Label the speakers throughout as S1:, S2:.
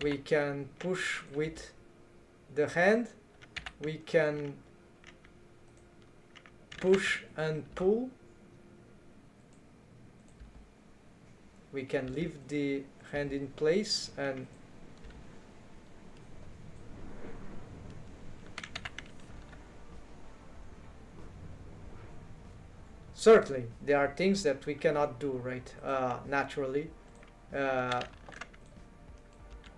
S1: we can push with the hand, we can push and pull, we can leave the hand in place, and certainly there are things that we cannot do, right? Naturally.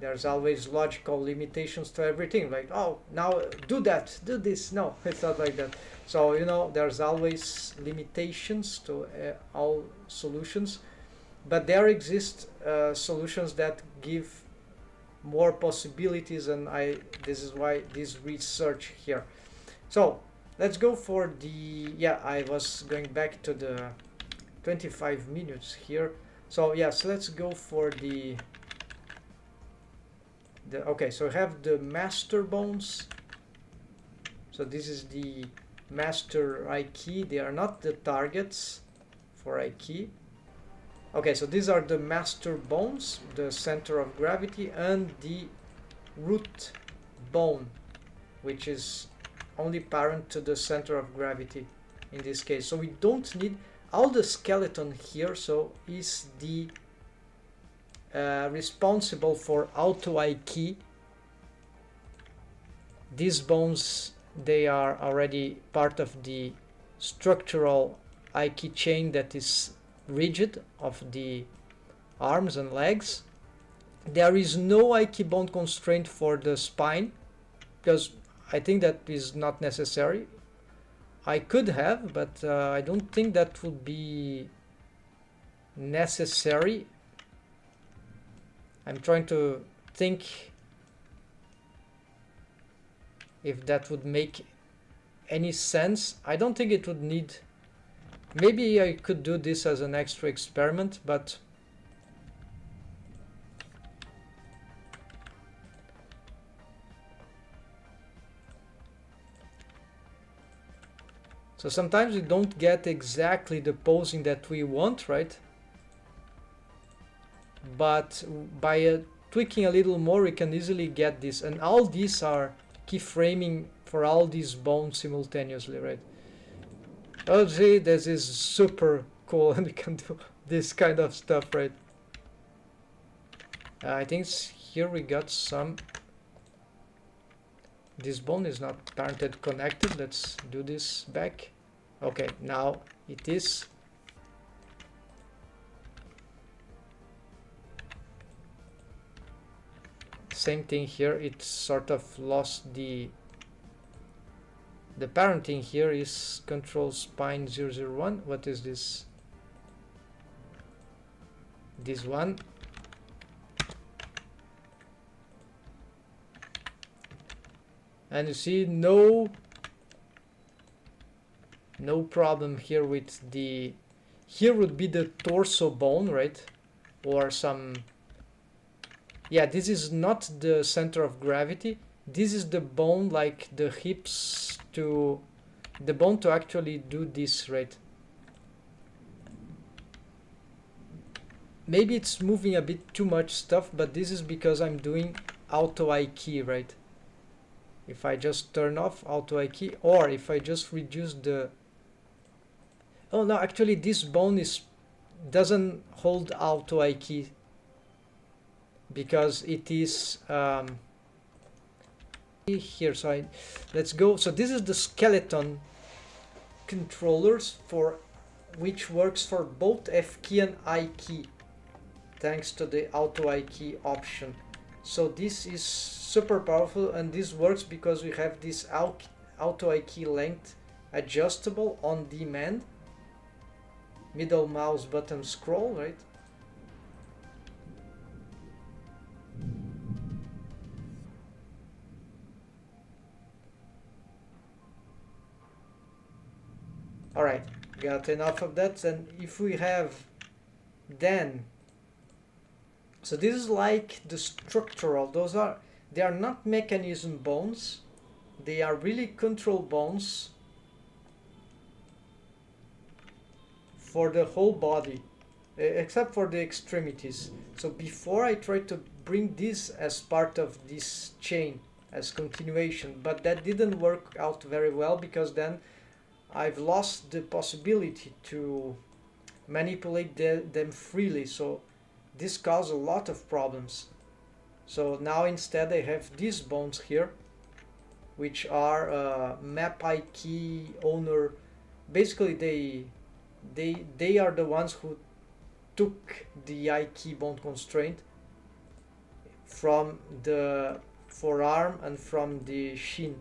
S1: There's always logical limitations to everything, like, oh, now do that, do this. No, it's not like that. So, you know, there's always limitations to all solutions, but there exist solutions that give more possibilities, and this is why this research here. So let's go for the, yeah, I was going back to the 25 minutes here. So yes, let's go for the okay, so we have the master bones. So this is the master I key. They are not the targets for I key. Okay, so these are the master bones, the center of gravity, and the root bone, which is only parent to the center of gravity in this case. So we don't need all the skeleton here, so is the responsible for auto I key. These bones, they are already part of the structural I key chain that is rigid of the arms and legs. There is no I key bone constraint for the spine, because I think that is not necessary. I could have, but I don't think that would be necessary. I'm trying to think if that would make any sense. I don't think it would need. Maybe I could do this as an extra experiment, but so sometimes we don't get exactly the posing that we want, right? But by tweaking a little more, we can easily get this, and all these are keyframing for all these bones simultaneously, right? Oh, see, this is super cool, and we can do this kind of stuff, right? I think here we got some. This bone is not parented connected. Let's do this back. Okay, now it is. Same thing here, it sort of lost the parenting here is control spine 001. What is this? This one. And you see no problem here with the, here would be the torso bone, right? Or some, yeah, this is not the center of gravity. This is the bone, like the hips, to the bone to actually do this, right? Maybe it's moving a bit too much stuff, but this is because I'm doing auto I key, right? If I just turn off auto I key, or if I just reduce the, oh no, actually this bone doesn't hold auto I key, because it is here. So let's go. So this is the skeleton controllers, for which works for both F key and I key, thanks to the auto I key option. So this is super powerful, and this works because we have this auto I key length adjustable on demand, middle mouse button scroll, right? Alright, got enough of that. And if we have then, so this is like the structural, they are not mechanism bones, they are really control bones for the whole body. except for the extremities. So before I tried to bring this as part of this chain as continuation, but that didn't work out very well, because then I've lost the possibility to manipulate them freely. So this caused a lot of problems. So now instead I have these bones here, which are map key owner. Basically they are the ones who took the key bone constraint from the forearm and from the shin,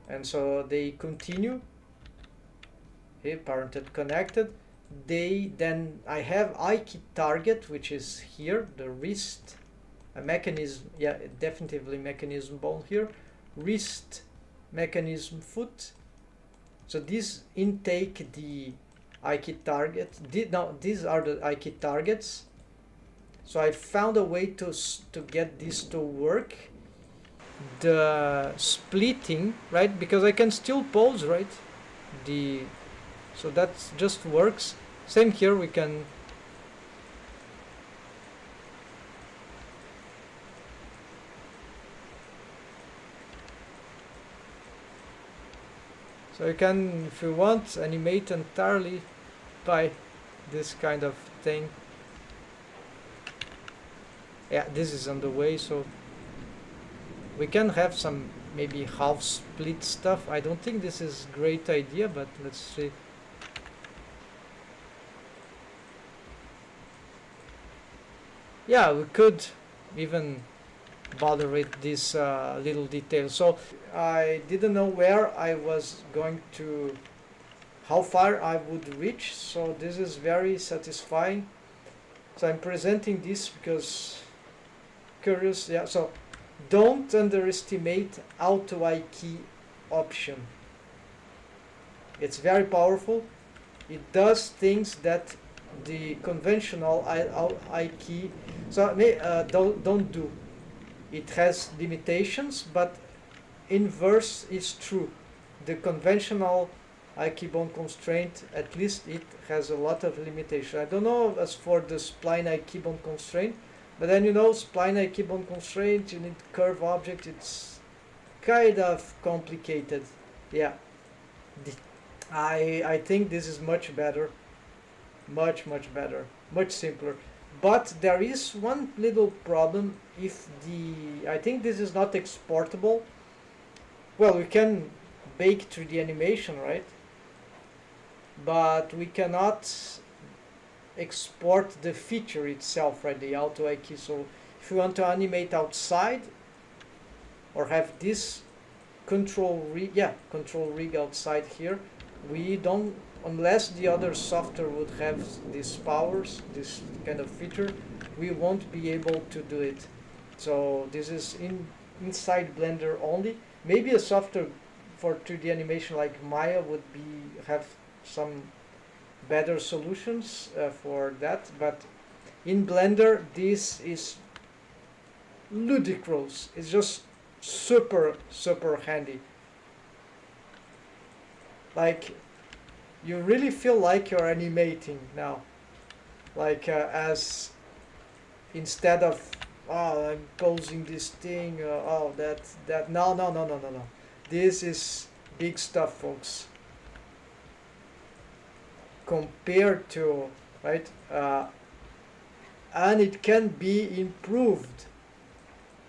S1: and so they continue. Okay, parented connected. I have key target, which is here, the wrist, a mechanism, yeah, definitely mechanism bone here, wrist, mechanism foot. So these intake the key target. Now these are the key targets. So I found a way to get this to work. The splitting, right? Because I can still pose, right? So that just works. Same here, we can. So you can, if you want, animate entirely by this kind of thing. Yeah, this is on the way, so we can have some maybe half split stuff. I don't think this is a great idea, but let's see. Yeah, we could even bother with this little detail. So I didn't know where I was going to, how far I would reach. So this is very satisfying. So I'm presenting this because curious. Yeah. So don't underestimate auto key option. It's very powerful. It does things that the conventional key don't do. It has limitations, but inverse is true. The conventional key bone constraint, at least it has a lot of limitation. I don't know as for the spline key bone constraint, but then spline key bone constraint, you need curve object. It's kind of complicated. Yeah, I think this is much better, much better, much simpler. But there is one little problem. I think this is not exportable. Well, we can bake 3D animation, right? But we cannot export the feature itself, right? The auto key. So if you want to animate outside or have this control rig outside here, we don't, unless the other software would have these powers, this kind of feature, we won't be able to do it. So this is inside Blender only. Maybe a software for 3D animation like Maya would have some better solutions for that, but in Blender this is ludicrous. It's just super handy. Like, you really feel like you're animating now, like as instead of I'm posing this thing, that no, this is big stuff, folks, compared to, right, and it can be improved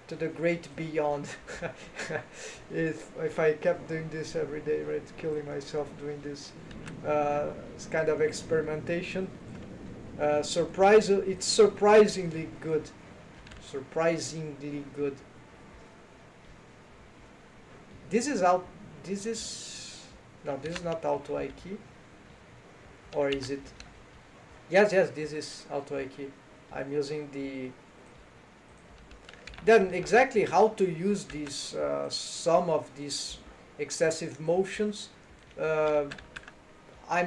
S1: to the great beyond. if I kept doing this every day, right, killing myself doing this kind of experimentation, it's surprisingly good. This is not auto key, or is it? Yes, this is auto key. I'm using the. Then exactly how to use these some of these excessive motions, I'm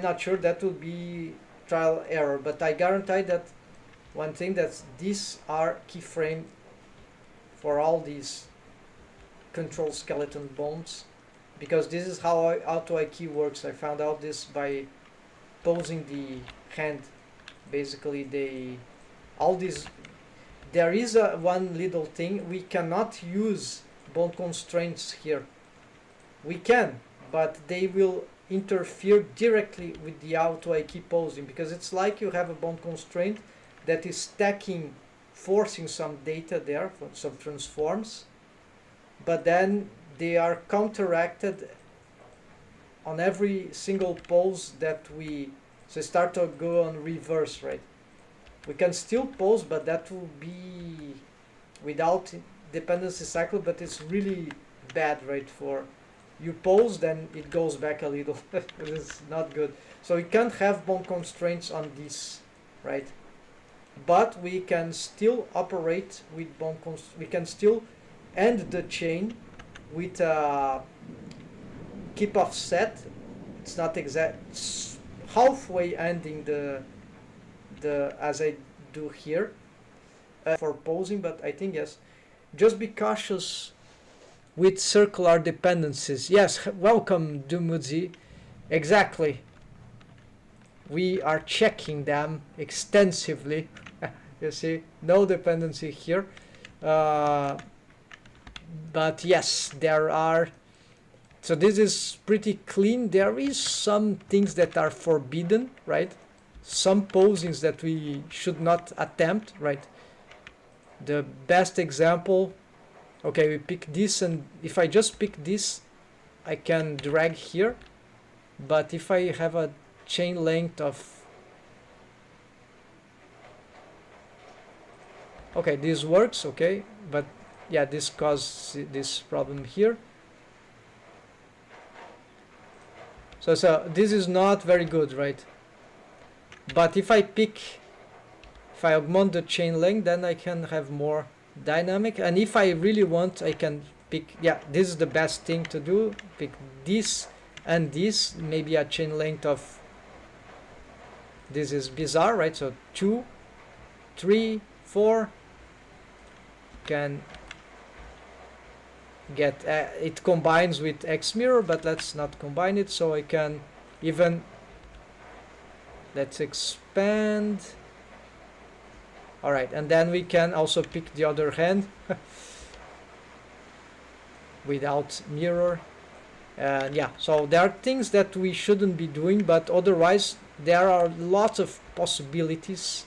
S1: not sure. That will be trial error, but I guarantee that one thing, that these are keyframe for all these control skeleton bones, because this is how auto key works. I found out this by posing the hand Basically, all these, there is one little thing, we cannot use bound constraints here. We can, but they will interfere directly with the auto-IK posing, because it's like you have a bound constraint that is stacking, forcing some data there, some transforms, but then they are counteracted on every single pose that we, so start to go on reverse, right? We can still pose, but that will be without dependency cycle, but it's really bad, right? For you pose, then it goes back a little. It's not good. So we can't have bound constraints on this, right? But we can still operate with bound constraints. We can still end the chain with keep offset. It's not exact. It's halfway ending the as I do here for posing, but I think yes. Just be cautious with circular dependencies. Yes, welcome Dumudzi. Exactly. We are checking them extensively. You see, no dependency here. But yes, there are. So this is pretty clean. There is some things that are forbidden, right? Some posings that we should not attempt, right? The best example, okay, we pick this, and if I just pick this, I can drag here. But if I have a chain length of, okay, this works, okay, but yeah, this causes this problem here. So this is not very good, right? But if I augment the chain length, then I can have more dynamic. And if I really want, I can pick, yeah, this is the best thing to do. Pick this and this, maybe a chain length of, this is bizarre, right? So 2, 3, 4 can get, it combines with X mirror, but let's not combine it. So I can even, let's expand. All right, and then we can also pick the other hand without mirror. And yeah, so there are things that we shouldn't be doing, but otherwise there are lots of possibilities.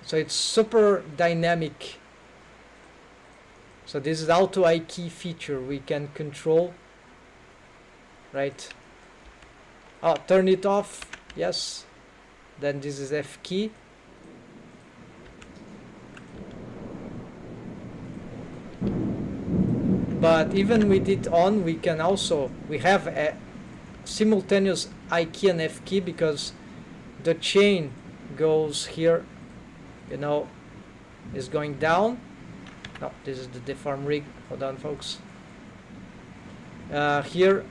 S1: So it's super dynamic. So this is auto-IK feature we can control, right? Oh, turn it off, yes. Then this is F key. But even with it on, we can also, we have a simultaneous I key and F key, because the chain goes here, you know, is going down. No, this is the deform rig. Hold on, folks. Here,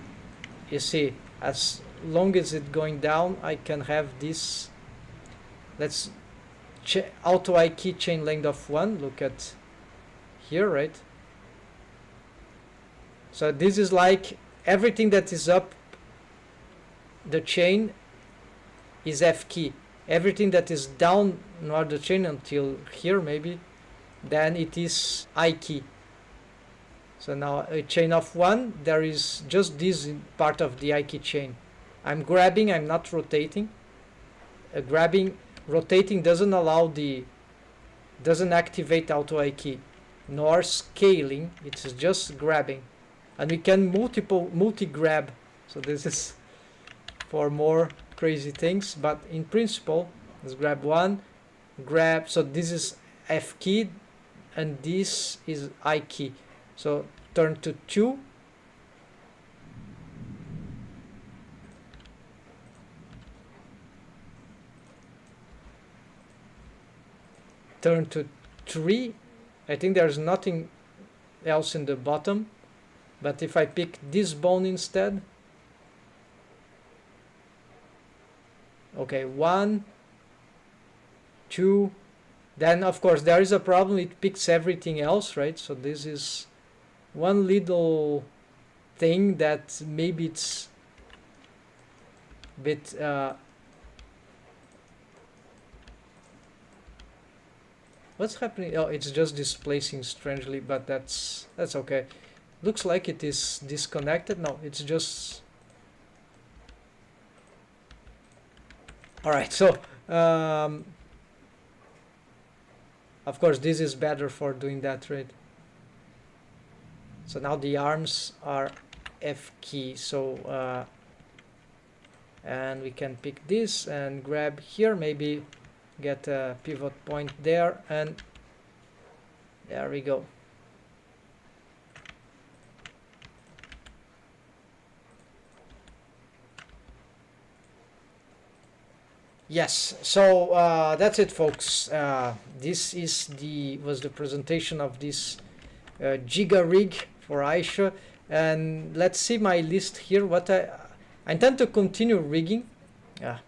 S1: you see, as long as it's going down, I can have this. Let's auto I key chain length of 1. Look at here, right? So this is like everything that is up the chain is F key. Everything that is down the chain until here maybe, then it is I key. So now a chain of 1, there is just this part of the I key chain. I'm grabbing, I'm not rotating. Rotating doesn't allow doesn't activate auto I key, nor scaling. It's just grabbing. And we can multi-grab. So this is for more crazy things, but in principle, let's grab 1, grab, so this is F key, and this is I key. So turn to 2, turn to 3. I think there's nothing else in the bottom, but if I pick this bone instead, okay, 1, 2, then of course there is a problem, it picks everything else, right? So this is one little thing that maybe it's bit what's happening? Oh, it's just displacing strangely, but that's okay. Looks like it is disconnected. No, it's just... All right, so of course this is better for doing that, right? So now the arms are F key, so and we can pick this and grab here, maybe get a pivot point there, and there we go. Yes, so that's it, folks. This is was the presentation of this Giga rig for Aisha, and let's see my list here. What I intend to continue rigging.